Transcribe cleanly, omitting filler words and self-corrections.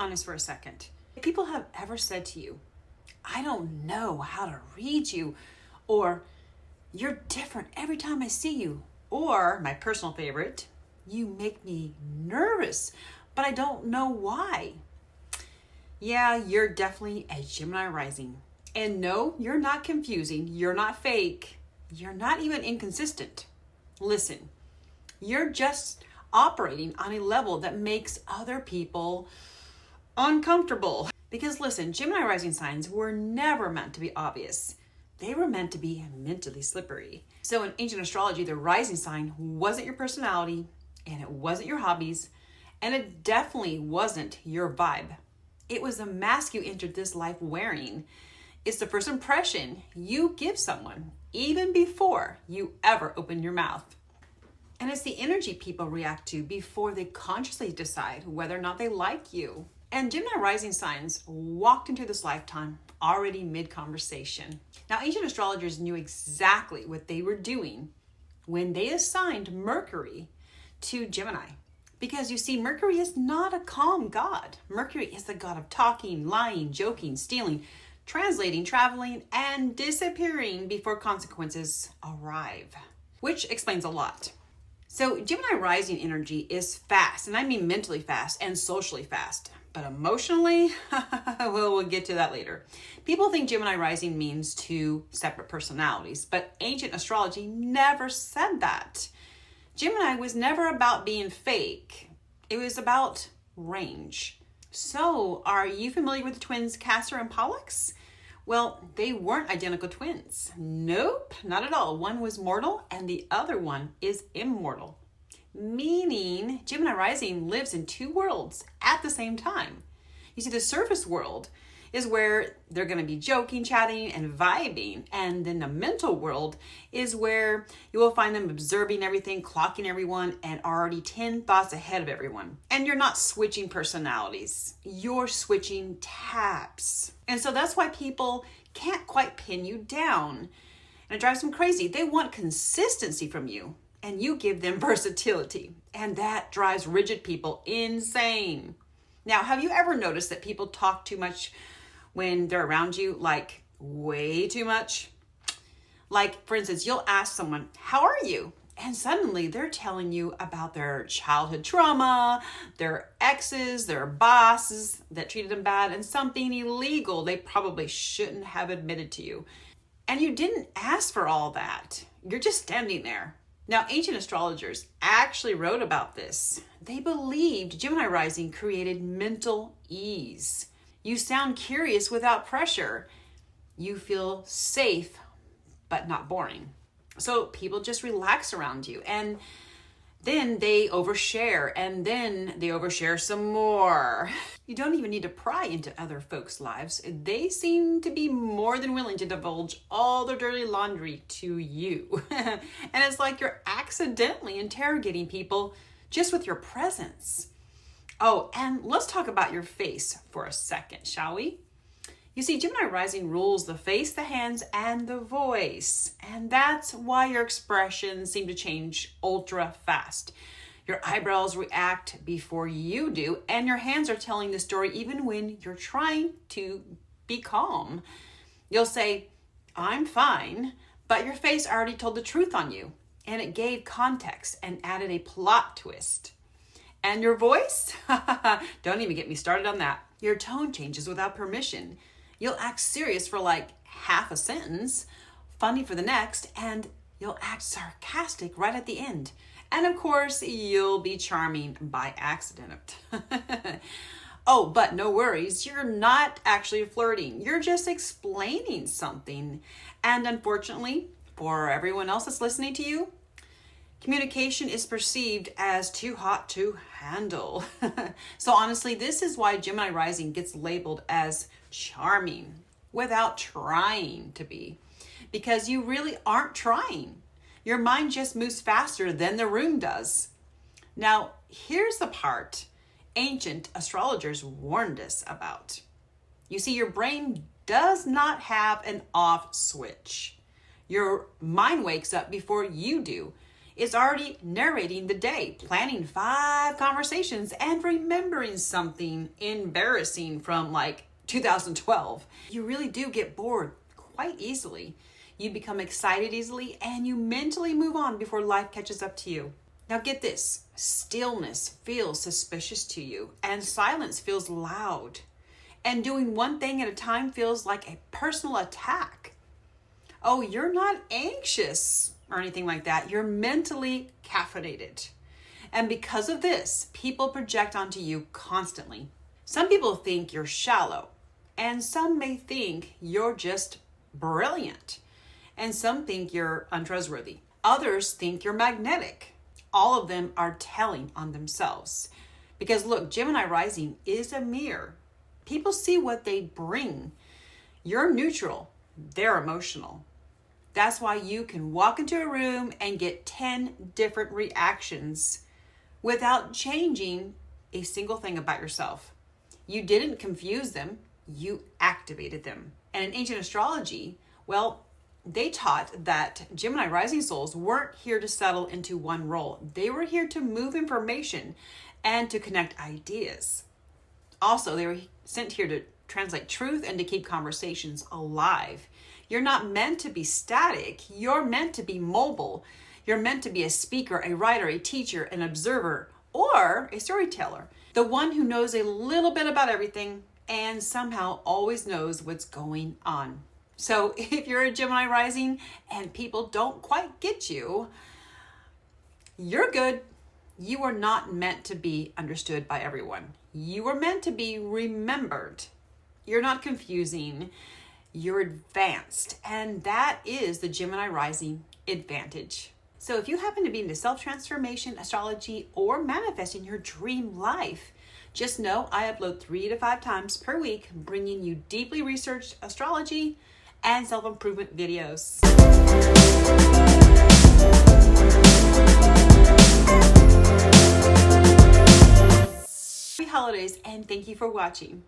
honest for a second. If people have ever said to you, I don't know how to read you, or you're different every time I see you, or my personal favorite, you make me nervous, but I don't know why. Yeah, you're definitely a Gemini rising. And no, you're not confusing. You're not fake. You're not even inconsistent. Listen, you're just operating on a level that makes other people uncomfortable. Because listen, Gemini rising signs were never meant to be obvious. They were meant to be mentally slippery. So in ancient astrology, the rising sign wasn't your personality, and it wasn't your hobbies, and it definitely wasn't your vibe. It was the mask you entered this life wearing. It's the first impression you give someone, even before you ever open your mouth. And it's the energy people react to before they consciously decide whether or not they like you. And Gemini rising signs walked into this lifetime already mid-conversation. Now, ancient astrologers knew exactly what they were doing when they assigned Mercury to Gemini. Because you see, Mercury is not a calm god. Mercury is the god of talking, lying, joking, stealing, translating, traveling, and disappearing before consequences arrive, which explains a lot. So Gemini rising energy is fast, and I mean mentally fast and socially fast, but emotionally, well, we'll get to that later. People think Gemini rising means two separate personalities, but ancient astrology never said that. Gemini was never about being fake. It was about range. So, are you familiar with the twins Castor and Pollux? Well, they weren't identical twins. Nope, not at all. One was mortal and the other one is immortal. Meaning Gemini rising lives in two worlds at the same time. You see, the surface world is where they're going to be joking, chatting, and vibing. And then the mental world is where you will find them observing everything, clocking everyone, and already 10 thoughts ahead of everyone. And you're not switching personalities. You're switching tabs. And so that's why people can't quite pin you down. And it drives them crazy. They want consistency from you, and you give them versatility. And that drives rigid people insane. Now, have you ever noticed that people talk too much when they're around you, like way too much? Like, for instance, you'll ask someone, how are you? And suddenly they're telling you about their childhood trauma, their exes, their bosses that treated them bad, and something illegal they probably shouldn't have admitted to you. And you didn't ask for all that. You're just standing there. Now, ancient astrologers actually wrote about this. They believed Gemini rising created mental ease. You sound curious without pressure. You feel safe, but not boring. So people just relax around you, and then they overshare, and then they overshare some more. You don't even need to pry into other folks' lives. They seem to be more than willing to divulge all their dirty laundry to you. And it's like you're accidentally interrogating people just with your presence. Oh, and let's talk about your face for a second, shall we? You see, Gemini rising rules the face, the hands, and the voice. And that's why your expressions seem to change ultra fast. Your eyebrows react before you do, and your hands are telling the story even when you're trying to be calm. You'll say, I'm fine, but your face already told the truth on you, and it gave context and added a plot twist. And your voice? Don't even get me started on that. Your tone changes without permission. You'll act serious for like half a sentence, funny for the next, and you'll act sarcastic right at the end. And of course, you'll be charming by accident. Oh, but no worries. You're not actually flirting. You're just explaining something. And unfortunately, for everyone else that's listening to you, communication is perceived as too hot to handle. So honestly, this is why Gemini rising gets labeled as charming without trying to be, because you really aren't trying. Your mind just moves faster than the room does. Now, here's the part ancient astrologers warned us about. You see, your brain does not have an off switch. Your mind wakes up before you do. is already narrating the day, planning 5 conversations, and remembering something embarrassing from like 2012. You really do get bored quite easily. You become excited easily, and you mentally move on before life catches up to you. Now get this, stillness feels suspicious to you, and silence feels loud. And doing one thing at a time feels like a personal attack. Oh, you're not anxious or anything like that. You're mentally caffeinated. And because of this, people project onto you constantly. Some people think you're shallow, and some may think you're just brilliant. And some think you're untrustworthy. Others think you're magnetic. All of them are telling on themselves. Because look, Gemini Rising is a mirror. People see what they bring. You're neutral. They're emotional. That's why you can walk into a room and get 10 different reactions without changing a single thing about yourself. You didn't confuse them. You activated them. And in ancient astrology, well, they taught that Gemini rising souls weren't here to settle into one role. They were here to move information and to connect ideas. Also, they were sent here to translate truth and to keep conversations alive. You're not meant to be static. You're meant to be mobile. You're meant to be a speaker, a writer, a teacher, an observer, or a storyteller. The one who knows a little bit about everything and somehow always knows what's going on. So if you're a Gemini rising and people don't quite get you, you're good. You are not meant to be understood by everyone. You are meant to be remembered. You're not confusing. You're advanced. And that is the Gemini rising advantage. So if you happen to be into self-transformation, astrology, or manifesting your dream life, just know I upload 3 to 5 times per week, bringing you deeply researched astrology and self-improvement videos. Happy holidays, and thank you for watching.